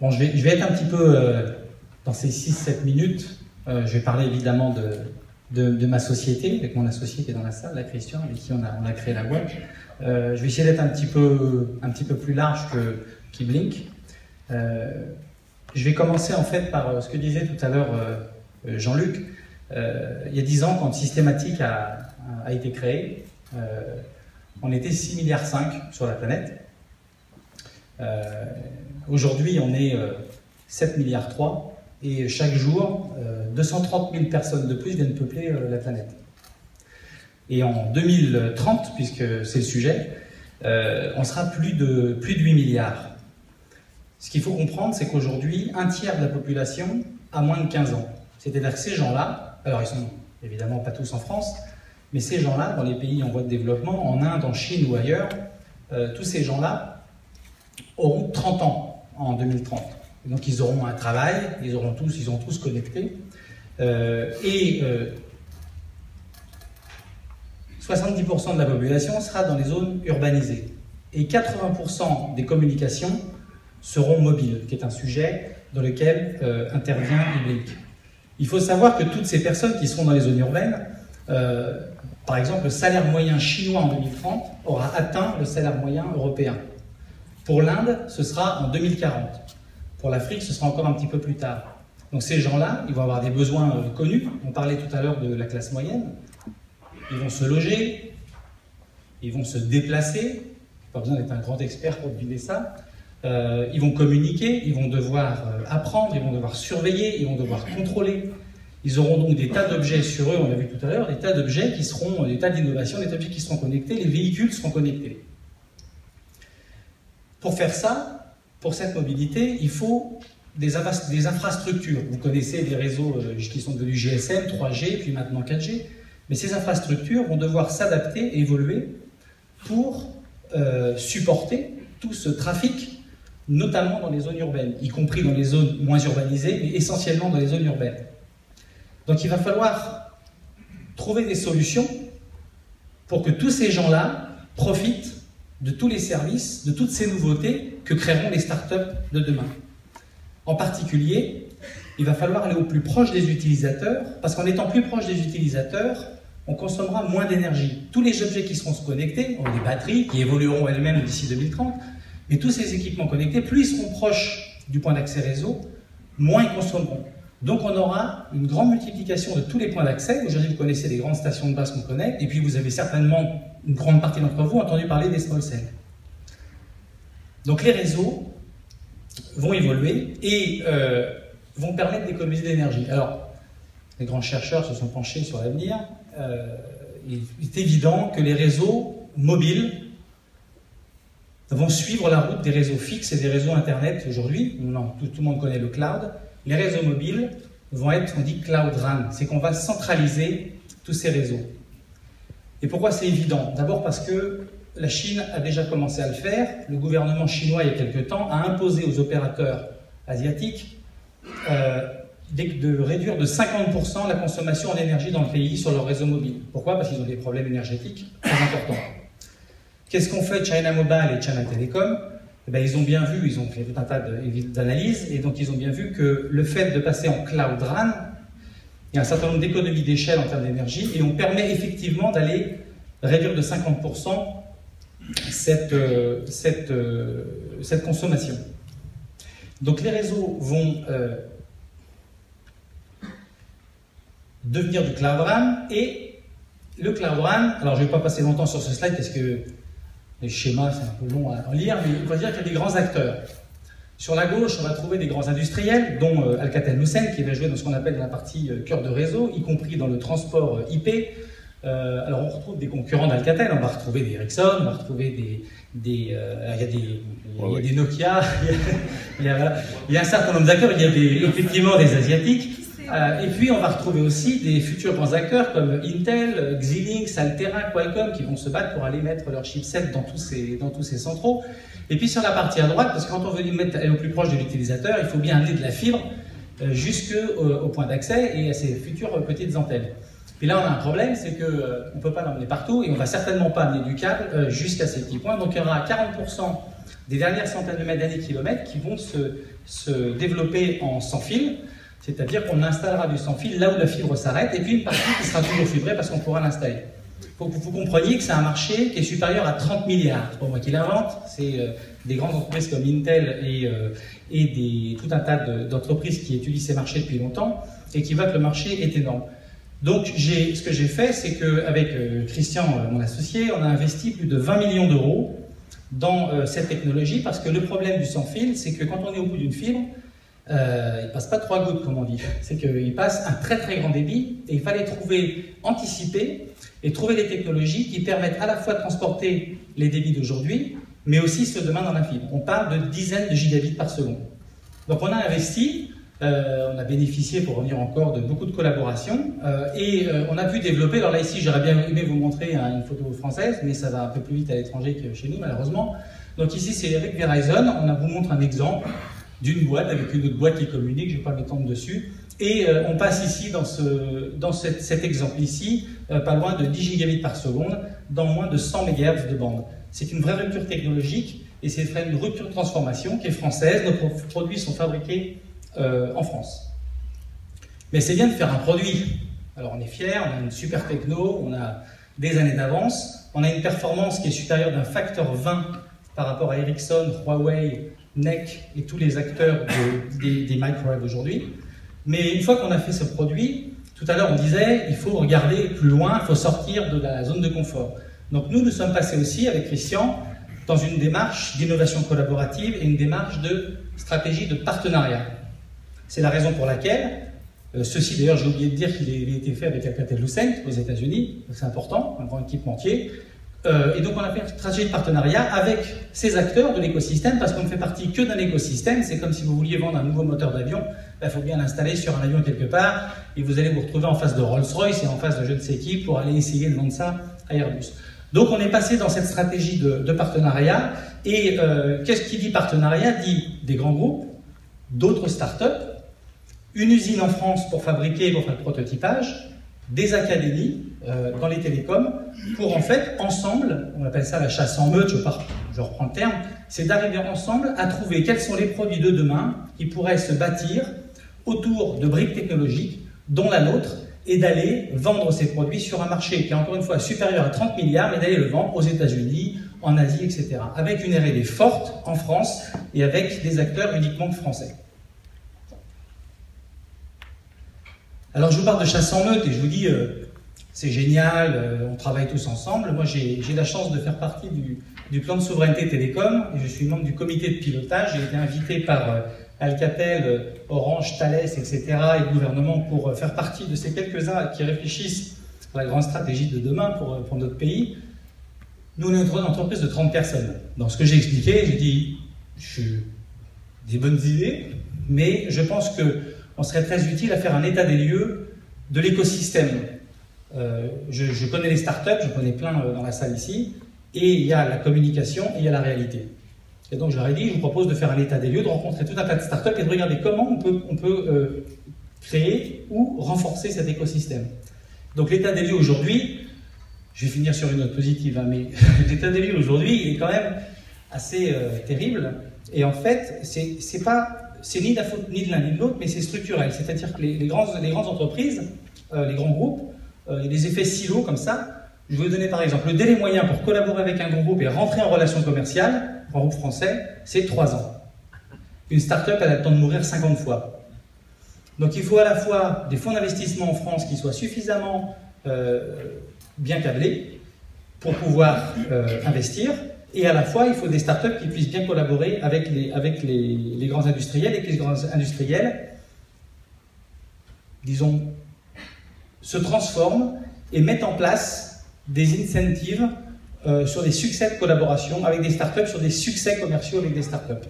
Bon, je vais être un petit peu, dans ces 6-7 minutes, je vais parler évidemment de ma société, avec mon associé qui est dans la salle, la Christian, avec qui on a créé la boîte. Je vais essayer d'être un petit peu plus large que Blink. Je vais commencer en fait par ce que disait tout à l'heure Jean-Luc. Il y a 10 ans, quand Systématique a été créé, on était 6,5 milliards sur la planète. Aujourd'hui, on est 7,3 milliards et chaque jour, 230 000 personnes de plus viennent peupler la planète. Et en 2030, puisque c'est le sujet, on sera plus de 8 milliards. Ce qu'il faut comprendre, c'est qu'aujourd'hui, un tiers de la population a moins de 15 ans. C'est-à-dire que ces gens-là, alors ils sont évidemment pas tous en France, mais ces gens-là, dans les pays en voie de développement, en Inde, en Chine ou ailleurs, tous ces gens-là auront 30 ans en 2030. Et donc ils auront un travail, ils ont tous connecté. 70% de la population sera dans les zones urbanisées. Et 80% des communications seront mobiles, qui est un sujet dans lequel intervient eBlink. Il faut savoir que toutes ces personnes qui seront dans les zones urbaines, par exemple, le salaire moyen chinois en 2030 aura atteint le salaire moyen européen. Pour l'Inde, ce sera en 2040. Pour l'Afrique, ce sera encore un petit peu plus tard. Donc ces gens-là, ils vont avoir des besoins connus. On parlait tout à l'heure de la classe moyenne. Ils vont se loger, ils vont se déplacer. Pas besoin d'être un grand expert pour deviner ça. Ils vont communiquer, ils vont devoir apprendre, ils vont devoir surveiller, ils vont devoir contrôler. Ils auront donc des tas d'objets sur eux, on l'a vu tout à l'heure, des tas d'objets qui seront, des tas d'innovations, des objets qui seront connectés, les véhicules seront connectés. Pour faire ça, pour cette mobilité, il faut des infrastructures. Vous connaissez les réseaux qui sont devenus GSM, 3G, puis maintenant 4G. Mais ces infrastructures vont devoir s'adapter et évoluer pour supporter tout ce trafic, notamment dans les zones urbaines, y compris dans les zones moins urbanisées, mais essentiellement dans les zones urbaines. Donc il va falloir trouver des solutions pour que tous ces gens-là profitent de tous les services, de toutes ces nouveautés que créeront les startups de demain. En particulier, il va falloir aller au plus proche des utilisateurs, parce qu'en étant plus proche des utilisateurs, on consommera moins d'énergie. Tous les objets qui seront connectés, ont des batteries qui évolueront elles-mêmes d'ici 2030, mais tous ces équipements connectés, plus ils seront proches du point d'accès réseau, moins ils consommeront. Donc on aura une grande multiplication de tous les points d'accès. Aujourd'hui, vous connaissez les grandes stations de base qu'on connecte, et puis vous avez certainement, une grande partie d'entre vous, entendu parler des small cells. Donc les réseaux vont évoluer et vont permettre d'économiser de l'énergie. Alors, les grands chercheurs se sont penchés sur l'avenir. Il est évident que les réseaux mobiles vont suivre la route des réseaux fixes et des réseaux Internet aujourd'hui. Tout le monde connaît le cloud. Les réseaux mobiles vont être, on dit cloud RAN, c'est qu'on va centraliser tous ces réseaux. Et pourquoi c'est évident? D'abord parce que la Chine a déjà commencé à le faire. Le gouvernement chinois, il y a quelque temps, a imposé aux opérateurs asiatiques de réduire de 50% la consommation en énergie dans le pays sur leur réseau mobile. Pourquoi? Parce qu'ils ont des problèmes énergétiques très importants. Qu'est-ce qu'ont fait China Mobile et China Telecom? Eh bien, ils ont bien vu, ils ont fait tout un tas d'analyses, et donc ils ont bien vu que le fait de passer en cloud RAN, il y a un certain nombre d'économies d'échelle en termes d'énergie, et on permet effectivement d'aller réduire de 50% cette consommation. Donc les réseaux vont devenir du cloud RAN, et le cloud RAN, alors je ne vais pas passer longtemps sur ce slide parce que les schémas c'est un peu long à lire, mais on va dire qu'il y a des grands acteurs. Sur la gauche, on va trouver des grands industriels, dont Alcatel-Lucent, qui va jouer dans ce qu'on appelle la partie cœur de réseau, y compris dans le transport IP. Alors on retrouve des concurrents d'Alcatel, on va retrouver des Ericsson, on va retrouver il y a des Nokia, il y a un certain nombre d'acteurs, il y a effectivement des Asiatiques. Et puis on va retrouver aussi des futurs grands acteurs comme Intel, Xilinx, Altera, Qualcomm qui vont se battre pour aller mettre leur chipset dans tous ces centraux. Et puis sur la partie à droite, parce que quand on veut aller au plus proche de l'utilisateur, il faut bien amener de la fibre jusqu'au point d'accès et à ces futures petites antennes. Puis là on a un problème, c'est qu'on ne peut pas l'emmener partout et on ne va certainement pas amener du câble jusqu'à ces petits points. Donc il y aura 40% des dernières centaines de mètres, d'années kilomètres qui vont se développer en sans fil, c'est-à-dire qu'on installera du sans fil là où la fibre s'arrête, et puis une partie qui sera toujours fibrée parce qu'on pourra l'installer. Il faut que vous compreniez que c'est un marché qui est supérieur à 30 milliards. C'est pas moi qui l'invente, c'est des grandes entreprises comme Intel et tout un tas d'entreprises qui étudient ces marchés depuis longtemps et qui voient que le marché est énorme. Donc ce que j'ai fait, c'est qu'avec Christian, mon associé, on a investi plus de 20 millions d'euros dans cette technologie parce que le problème du sans fil, c'est que quand on est au bout d'une fibre, il ne passe pas 3 gouttes, comme on dit. C'est qu'il passe un très très grand débit et il fallait anticiper et trouver des technologies qui permettent à la fois de transporter les débits d'aujourd'hui, mais aussi ceux de demain dans la fibre. On parle de dizaines de gigabits par seconde. Donc on a investi, on a bénéficié, pour revenir encore, de beaucoup de collaborations et on a pu développer, alors là ici j'aurais bien aimé vous montrer une photo française, mais ça va un peu plus vite à l'étranger que chez nous malheureusement. Donc ici c'est avec Verizon, on vous montre un exemple d'une boîte avec une autre boîte qui communique, je ne vais pas m'étendre dessus. Et on passe ici, dans cet exemple ici, pas loin de 10 gigabits par seconde, dans moins de 100 MHz de bande. C'est une vraie rupture technologique et c'est une rupture de transformation qui est française. Nos produits sont fabriqués en France. Mais c'est bien de faire un produit. Alors on est fiers, on a une super techno, on a des années d'avance, on a une performance qui est supérieure d'un facteur 20 par rapport à Ericsson, Huawei, NEC et tous les acteurs des microwaves aujourd'hui. Mais une fois qu'on a fait ce produit, tout à l'heure on disait il faut regarder plus loin, il faut sortir de la zone de confort. Donc nous sommes passés aussi avec Christian dans une démarche d'innovation collaborative et une démarche de stratégie de partenariat. C'est la raison pour laquelle, ceci d'ailleurs j'ai oublié de dire qu'il a été fait avec Alcatel-Lucent aux États-Unis, c'est important, un grand équipementier. Et donc on a fait une stratégie de partenariat avec ces acteurs de l'écosystème parce qu'on ne fait partie que d'un écosystème. C'est comme si vous vouliez vendre un nouveau moteur d'avion, il faut bien l'installer sur un avion quelque part et vous allez vous retrouver en face de Rolls-Royce et en face de je ne sais qui pour aller essayer de vendre ça à Airbus. Donc on est passé dans cette stratégie de partenariat et qu'est-ce qui dit partenariat? Dit des grands groupes, d'autres startups, une usine en France pour fabriquer, pour faire le prototypage, des académies dans les télécoms pour en fait ensemble, on appelle ça la chasse en meute, je reprends le terme, c'est d'arriver ensemble à trouver quels sont les produits de demain qui pourraient se bâtir autour de briques technologiques dont la nôtre et d'aller vendre ces produits sur un marché qui est encore une fois supérieur à 30 milliards mais d'aller le vendre aux États-Unis, en Asie, etc. Avec une R&D forte en France et avec des acteurs uniquement français. Alors je vous parle de chasse en meute et je vous dis c'est génial, on travaille tous ensemble. Moi j'ai la chance de faire partie du plan de souveraineté télécom et je suis membre du comité de pilotage. J'ai été invité par Alcatel, Orange, Thales, etc. et le gouvernement pour faire partie de ces quelques-uns qui réfléchissent à la grande stratégie de demain pour notre pays. Nous, on est une entreprise de 30 personnes. Dans ce que j'ai expliqué, j'ai dit des bonnes idées, mais je pense qu'on serait très utile à faire un état des lieux de l'écosystème. Je connais les startups, je connais plein dans la salle ici, et il y a la communication et il y a la réalité. Et donc je leur ai dit, je vous propose de faire un état des lieux, de rencontrer tout un tas de startups et de regarder comment on peut créer ou renforcer cet écosystème. Donc l'état des lieux aujourd'hui, je vais finir sur une note positive, hein, mais l'état des lieux aujourd'hui il est quand même assez terrible. Et en fait, c'est ni de la faute ni de l'un ni de l'autre, mais c'est structurel. C'est-à-dire que les grandes entreprises, les grands groupes, il y a des effets silos comme ça. Je vais vous donner par exemple le délai moyen pour collaborer avec un grand groupe et rentrer en relation commerciale, grand groupe français, c'est 3 ans. Une start-up, elle a le temps de mourir 50 fois. Donc il faut à la fois des fonds d'investissement en France qui soient suffisamment bien câblés pour pouvoir investir, et à la fois il faut des start-up qui puissent bien collaborer avec les grands industriels et que les grands industriels, disons, se transforment et mettent en place des incentives sur des succès de collaboration avec des startups, sur des succès commerciaux avec des startups.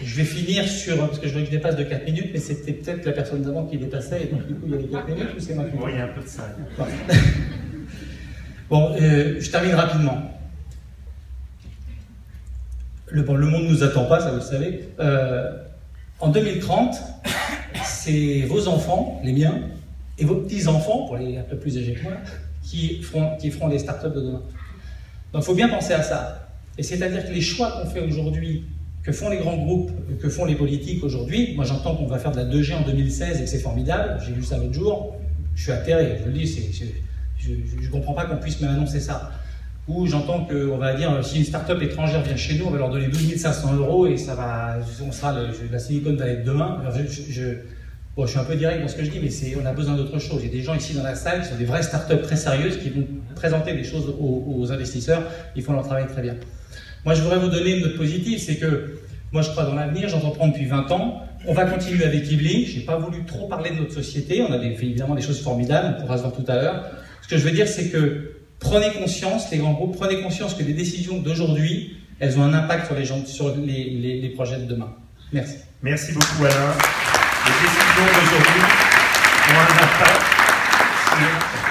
Je vais finir sur, parce que je veux que je dépasse de 4 minutes, mais c'était peut-être la personne d'avant qui dépassait, et donc du coup il y a les 4 minutes ou c'est moi qui... Oui, il y a un peu de ça. Bon, je termine rapidement. Le monde ne nous attend pas, ça vous le savez. En 2030, c'est vos enfants, les miens, et vos petits-enfants, pour les un peu plus âgés que moi, qui feront les startups de demain. Donc il faut bien penser à ça. Et c'est-à-dire que les choix qu'on fait aujourd'hui, que font les grands groupes, que font les politiques aujourd'hui, moi j'entends qu'on va faire de la 2G en 2016 et que c'est formidable, j'ai vu ça l'autre jour, je suis atterré, je le dis, je ne comprends pas qu'on puisse même annoncer ça. Ou j'entends qu'on va dire, si une start-up étrangère vient chez nous, on va leur donner 12 500 € et ça va, on sera la Silicon Valley de demain. Alors bon, je suis un peu direct dans ce que je dis, mais on a besoin d'autre chose. Il y a des gens ici dans la salle qui sont des vraies start-up très sérieuses qui vont présenter des choses aux investisseurs, ils font leur travail très bien. Moi, je voudrais vous donner une note positive, c'est que moi, je crois dans l'avenir, j'entreprends depuis 20 ans. On va continuer avec Ibli. Je n'ai pas voulu trop parler de notre société. On a fait évidemment des choses formidables, on pourra se voir tout à l'heure. Ce que je veux dire, c'est que prenez conscience, les grands groupes, prenez conscience que les décisions d'aujourd'hui, elles ont un impact sur les projets de demain. Merci. Merci beaucoup, Alain. Les décisions d'aujourd'hui ont un impact sur